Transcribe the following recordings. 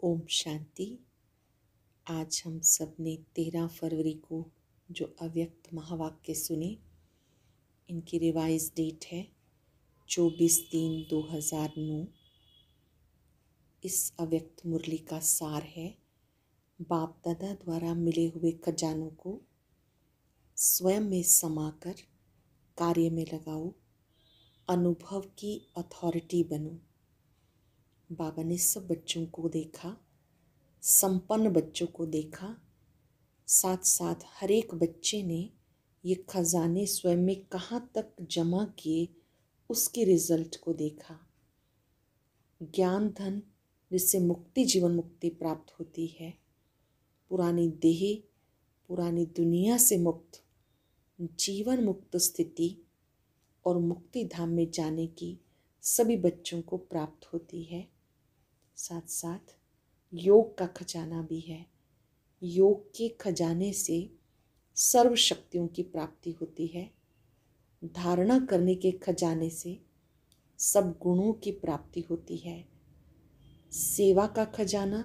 ओम शांति। आज हम सब ने 13 फरवरी को जो अव्यक्त महावाक्य सुने, इनकी रिवाइज डेट है 24/3/2009। इस अव्यक्त मुरली का सार है, बाप दादा द्वारा मिले हुए खजानों को स्वयं में समाकर कार्य में लगाओ, अनुभव की अथॉरिटी बनो। बाबा ने सब बच्चों को देखा, संपन्न बच्चों को देखा, साथ साथ हर एक बच्चे ने ये खजाने स्वयं में कहाँ तक जमा किए उसके रिजल्ट को देखा। ज्ञान धन जिससे मुक्ति, जीवन मुक्ति प्राप्त होती है, पुरानी देह, पुरानी दुनिया से मुक्त, जीवन मुक्त स्थिति और मुक्ति धाम में जाने की सभी बच्चों को प्राप्त होती है। साथ साथ योग का खजाना भी है। योग के खजाने से सर्व शक्तियों की प्राप्ति होती है। धारणा करने के खजाने से सब गुणों की प्राप्ति होती है। सेवा का खजाना,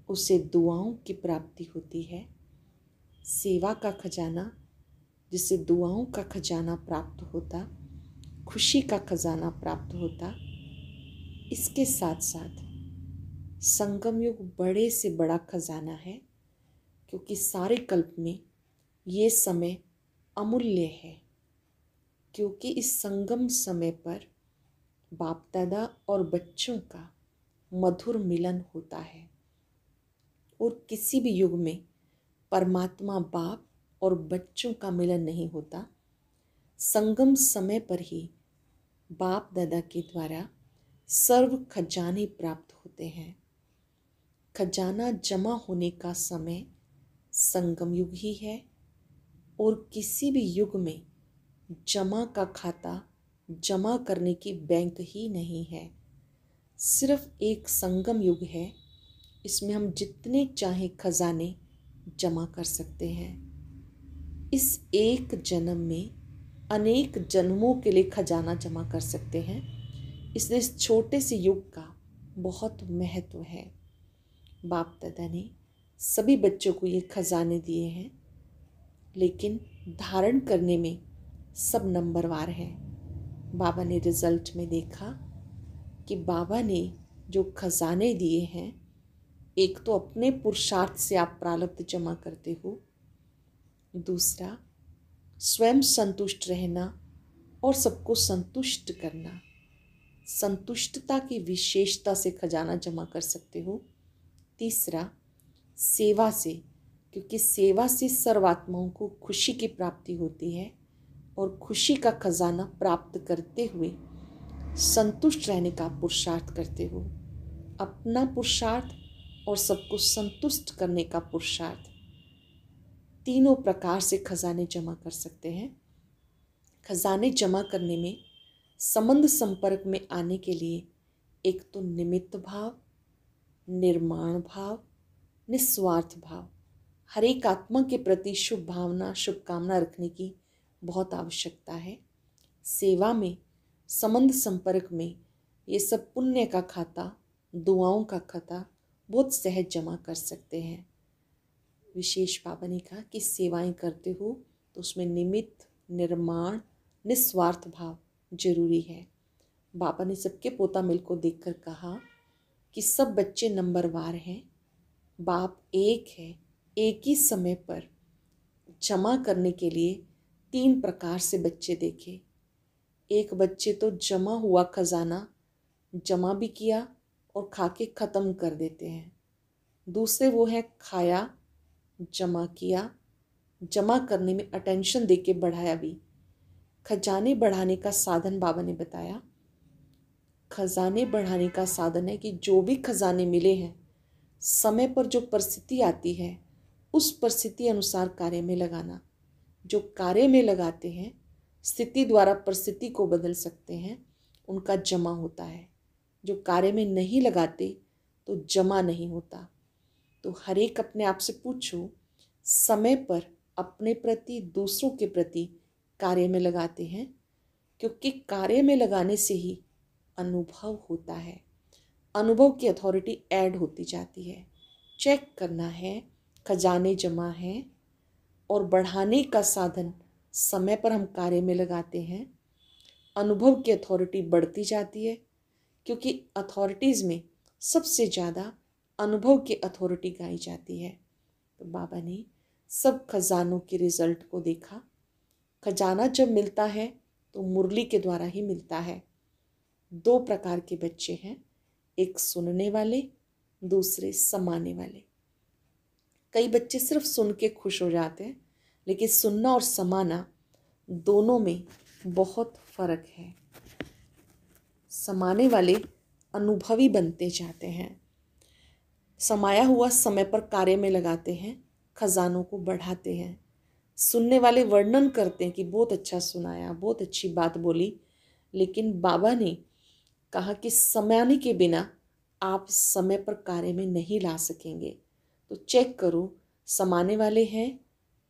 उसे दुआओं की प्राप्ति होती है। सेवा का खजाना, जिससे दुआओं का खजाना प्राप्त होता, खुशी का खजाना प्राप्त होता। इसके साथ साथ संगम युग बड़े से बड़ा खजाना है, क्योंकि सारे कल्प में ये समय अमूल्य है। क्योंकि इस संगम समय पर बाप दादा और बच्चों का मधुर मिलन होता है। और किसी भी युग में परमात्मा बाप और बच्चों का मिलन नहीं होता। संगम समय पर ही बाप दादा के द्वारा सर्व खजाने प्राप्त होते हैं। खजाना जमा होने का समय संगम युग ही है, और किसी भी युग में जमा का खाता जमा करने की बैंक ही नहीं है। सिर्फ एक संगम युग है, इसमें हम जितने चाहे खजाने जमा कर सकते हैं। इस एक जन्म में अनेक जन्मों के लिए खजाना जमा कर सकते हैं। इसलिए इस छोटे से युग का बहुत महत्व है। बाप दादा ने सभी बच्चों को ये खजाने दिए हैं, लेकिन धारण करने में सब नंबरवार हैं। बाबा ने रिजल्ट में देखा कि बाबा ने जो खजाने दिए हैं, एक तो अपने पुरुषार्थ से आप प्रारब्ध जमा करते हो, दूसरा स्वयं संतुष्ट रहना और सबको संतुष्ट करना, संतुष्टता की विशेषता से खजाना जमा कर सकते हो। तीसरा सेवा से, क्योंकि सेवा से सर्वात्माओं को खुशी की प्राप्ति होती है, और खुशी का खजाना प्राप्त करते हुए संतुष्ट रहने का पुरुषार्थ करते हो। अपना पुरुषार्थ और सबको संतुष्ट करने का पुरुषार्थ, तीनों प्रकार से खजाने जमा कर सकते हैं। खजाने जमा करने में संबंध संपर्क में आने के लिए एक तो निमित्त भाव, निर्माण भाव, निस्वार्थ भाव, हर एक आत्मा के प्रति शुभ भावना, शुभकामना रखने की बहुत आवश्यकता है। सेवा में, संबंध संपर्क में ये सब पुण्य का खाता, दुआओं का खाता बहुत सहज जमा कर सकते हैं। विशेष बाबा ने कहा कि सेवाएं करते हो तो उसमें निमित्त, निर्माण, निस्वार्थ भाव जरूरी है। बाबा ने सबके पोता मिल को देखकर कहा कि सब बच्चे नंबरवार हैं, बाप एक है, एक ही समय पर जमा करने के लिए 3 प्रकार से बच्चे देखे। एक बच्चे तो जमा हुआ खजाना जमा भी किया और खा के ख़त्म कर देते हैं। दूसरे वो है खाया, जमा किया, जमा करने में अटेंशन दे के बढ़ाया भी। खजाने बढ़ाने का साधन बाबा ने बताया। खजाने बढ़ाने का साधन है कि जो भी खजाने मिले हैं, समय पर जो परिस्थिति आती है उस परिस्थिति अनुसार कार्य में लगाना। जो कार्य में लगाते हैं, स्थिति द्वारा परिस्थिति को बदल सकते हैं, उनका जमा होता है। जो कार्य में नहीं लगाते तो जमा नहीं होता। तो हर एक अपने आप से पूछो, समय पर अपने प्रति, दूसरों के प्रति कार्य में लगाते हैं? क्योंकि कार्य में लगाने से ही अनुभव होता है। अनुभव की अथॉरिटी ऐड होती जाती है। चेक करना है, खजाने जमा हैं और बढ़ाने का साधन समय पर हम कार्य में लगाते हैं, अनुभव की अथॉरिटी बढ़ती जाती है, क्योंकि अथॉरिटीज़ में सबसे ज़्यादा अनुभव की अथॉरिटी गाई जाती है। तो बाबा ने सब खजानों के रिजल्ट को देखा। खजाना जब मिलता है तो मुरली के द्वारा ही मिलता है। 2 प्रकार के बच्चे हैं, एक सुनने वाले, दूसरे समाने वाले। कई बच्चे सिर्फ सुन के खुश हो जाते हैं, लेकिन सुनना और समाना दोनों में बहुत फर्क है। समाने वाले अनुभवी बनते जाते हैं, समाया हुआ समय पर कार्य में लगाते हैं, खजानों को बढ़ाते हैं। सुनने वाले वर्णन करते हैं कि बहुत अच्छा सुनाया, बहुत अच्छी बात बोली, लेकिन बाबा ने कहा कि समाने के बिना आप समय पर कार्य में नहीं ला सकेंगे। तो चेक करो, समाने वाले हैं,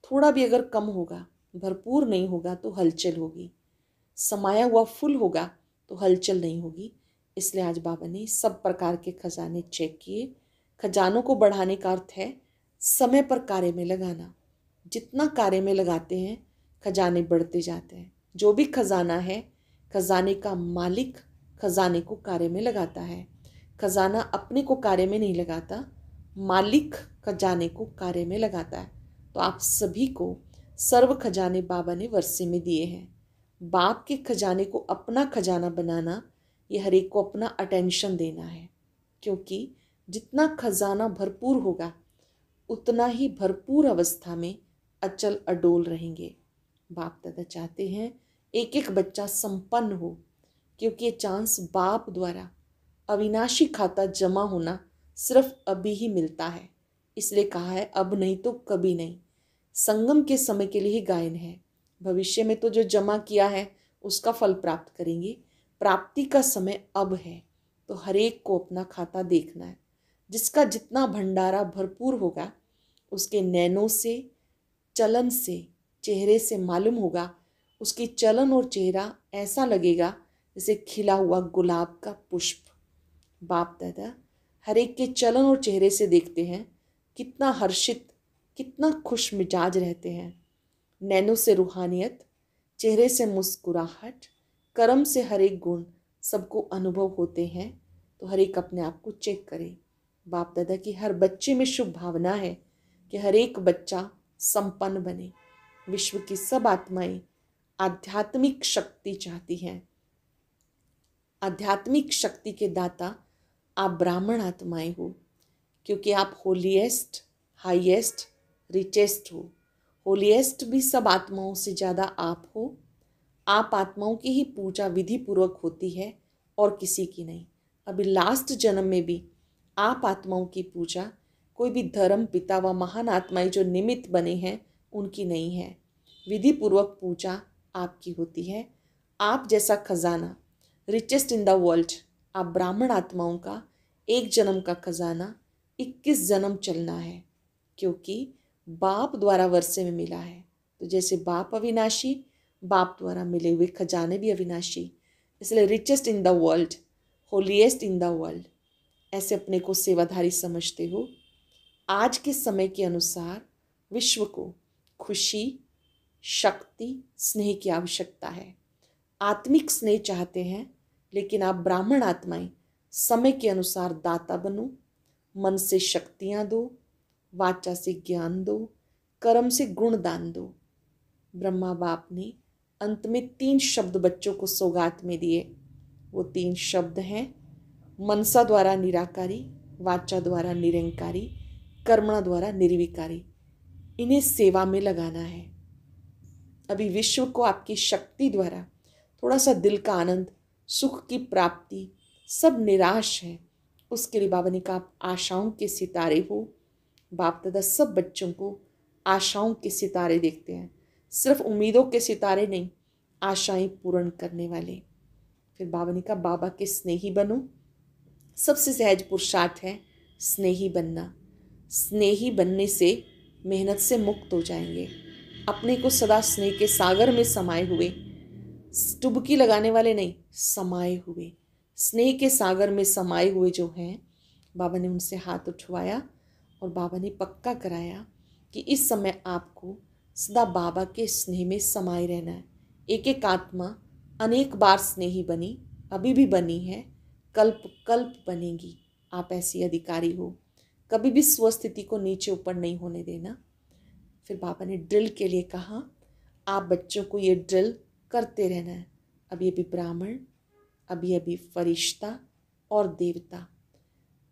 थोड़ा भी अगर कम होगा, भरपूर नहीं होगा तो हलचल होगी, समाया हुआ फुल होगा तो हलचल नहीं होगी। इसलिए आज बाबा ने सब प्रकार के खजाने चेक किए। खजानों को बढ़ाने का अर्थ है समय पर कार्य में लगाना। जितना कार्य में लगाते हैं खजाने बढ़ते जाते हैं। जो भी खजाना है, खजाने का मालिक खजाने को कार्य में लगाता है। खजाना अपने को कार्य में नहीं लगाता, मालिक खजाने को कार्य में लगाता है। तो आप सभी को सर्व खजाने बाबा ने वर्षे में दिए हैं। बाप के खजाने को अपना खजाना बनाना, ये हर एक को अपना अटेंशन देना है, क्योंकि जितना खजाना भरपूर होगा उतना ही भरपूर अवस्था में अचल अडोल रहेंगे। बाप दादा चाहते हैं एक एक बच्चा संपन्न हो, क्योंकि ये चांस बाप द्वारा अविनाशी खाता जमा होना सिर्फ अभी ही मिलता है। इसलिए कहा है अब नहीं तो कभी नहीं। संगम के समय के लिए ही गायन है, भविष्य में तो जो जमा किया है उसका फल प्राप्त करेंगे। प्राप्ति का समय अब है, तो हर एक को अपना खाता देखना है। जिसका जितना भंडारा भरपूर होगा उसके नैनों से, चलन से, चेहरे से मालूम होगा, उसकी चलन और चेहरा ऐसा लगेगा जैसे खिला हुआ गुलाब का पुष्प। बाप दादा हर एक के चलन और चेहरे से देखते हैं कितना हर्षित, कितना खुश मिजाज रहते हैं। नैनों से रूहानियत, चेहरे से मुस्कुराहट, कर्म से हर एक गुण सबको अनुभव होते हैं। तो हर एक अपने आप को चेक करे। बाप दादा की हर बच्चे में शुभ भावना है कि हर एक बच्चा संपन्न बने। विश्व की सब आत्माएं आध्यात्मिक शक्ति चाहती हैं। आध्यात्मिक शक्ति के दाता आप ब्राह्मण आत्माएं हो, क्योंकि आप होलीएस्ट, हाईएस्ट, रिचेस्ट हो। होलीएस्ट भी सब आत्माओं से ज़्यादा आप हो। आप आत्माओं की ही पूजा विधि पूर्वक होती है और किसी की नहीं। अभी लास्ट जन्म में भी आप आत्माओं की पूजा कोई भी धर्म पिता व महान आत्माएं जो निमित्त बने हैं उनकी नहीं है। विधि पूर्वक पूजा आपकी होती है। आप जैसा खजाना रिचेस्ट इन द वर्ल्ड, आप ब्राह्मण आत्माओं का एक जन्म का खजाना 21 जन्म चलना है, क्योंकि बाप द्वारा वर्षे में मिला है। तो जैसे बाप अविनाशी, बाप द्वारा मिले हुए खजाने भी अविनाशी। इसलिए richest in the world, holiest in the world, ऐसे अपने को सेवाधारी समझते हो। आज के समय के अनुसार विश्व को खुशी, शक्ति, स्नेह की आवश्यकता है। आत्मिक स्नेह चाहते हैं, लेकिन आप ब्राह्मण आत्माएं समय के अनुसार दाता बनो। मन से शक्तियाँ दो, वाचा से ज्ञान दो, कर्म से गुण दान दो। ब्रह्मा बाप ने अंत में 3 शब्द बच्चों को सौगात में दिए। वो 3 शब्द हैं मनसा द्वारा निराकारी, वाचा द्वारा निरंकारी, कर्मणा द्वारा निर्विकारी। इन्हें सेवा में लगाना है। अभी विश्व को आपकी शक्ति द्वारा थोड़ा सा दिल का आनंद, सुख की प्राप्ति सब निराश है। उसके लिए बाबा ने कहा आप आशाओं के सितारे हो। बाप दादा सब बच्चों को आशाओं के सितारे देखते हैं, सिर्फ उम्मीदों के सितारे नहीं, आशाएं पूर्ण करने वाले। फिर बाबा ने कहा बाबा के स्नेही बनो। सबसे सहज पुरुषार्थ है स्नेही बनना। स्नेही बनने से मेहनत से मुक्त हो जाएंगे। अपने को सदा स्नेह के सागर में समाये हुए, डुबकी लगाने वाले नहीं, समाये हुए। स्नेह के सागर में समाये हुए जो हैं, बाबा ने उनसे हाथ उठवाया और बाबा ने पक्का कराया कि इस समय आपको सदा बाबा के स्नेह में समाये रहना है। एक एक आत्मा अनेक बार स्नेही बनी, अभी भी बनी है, कल्प कल्प बनेगी। आप ऐसी अधिकारी हो, कभी भी स्वस्थिति को नीचे ऊपर नहीं होने देना। फिर बाबा ने ड्रिल के लिए कहा, आप बच्चों को ये ड्रिल करते रहना है। अभी अभी ब्राह्मण, अभी अभी फरिश्ता और देवता,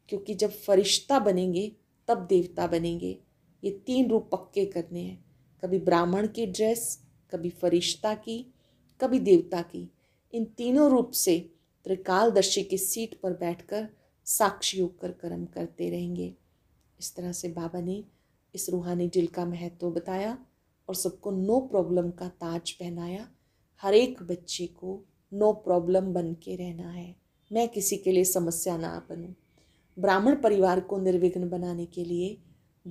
क्योंकि जब फरिश्ता बनेंगे तब देवता बनेंगे। ये 3 रूप पक्के करने हैं, कभी ब्राह्मण की ड्रेस, कभी फरिश्ता की, कभी देवता की। इन तीनों रूप से त्रिकालदर्शी की सीट पर बैठकर साक्षी होकर कर्म करते रहेंगे। इस तरह से बाबा ने इस रूहानी ड्रिल का महत्व बताया और सबको नो प्रॉब्लम का ताज पहनाया। हर एक बच्चे को नो प्रॉब्लम बन के रहना है, मैं किसी के लिए समस्या ना बनूं। ब्राह्मण परिवार को निर्विघ्न बनाने के लिए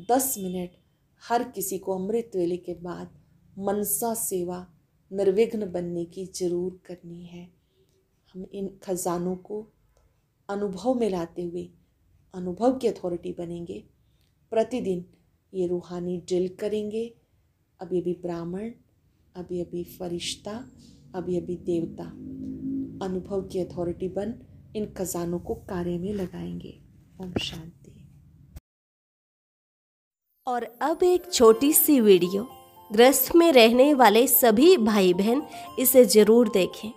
10 मिनट हर किसी को अमृत वेले के बाद मनसा सेवा निर्विघ्न बनने की जरूर करनी है। हम इन खजानों को अनुभव में लाते हुए अनुभव की अथॉरिटी बनेंगे। प्रतिदिन ये रूहानी ड्रिल करेंगे। अभी अभी ब्राह्मण, अभी अभी फरिश्ता, अभी अभी देवता, अनुभव की अथॉरिटी बन इन खजानों को कार्य में लगाएंगे। ओम शांति। और अब एक छोटी सी वीडियो, गृहस्थ में रहने वाले सभी भाई बहन इसे जरूर देखें।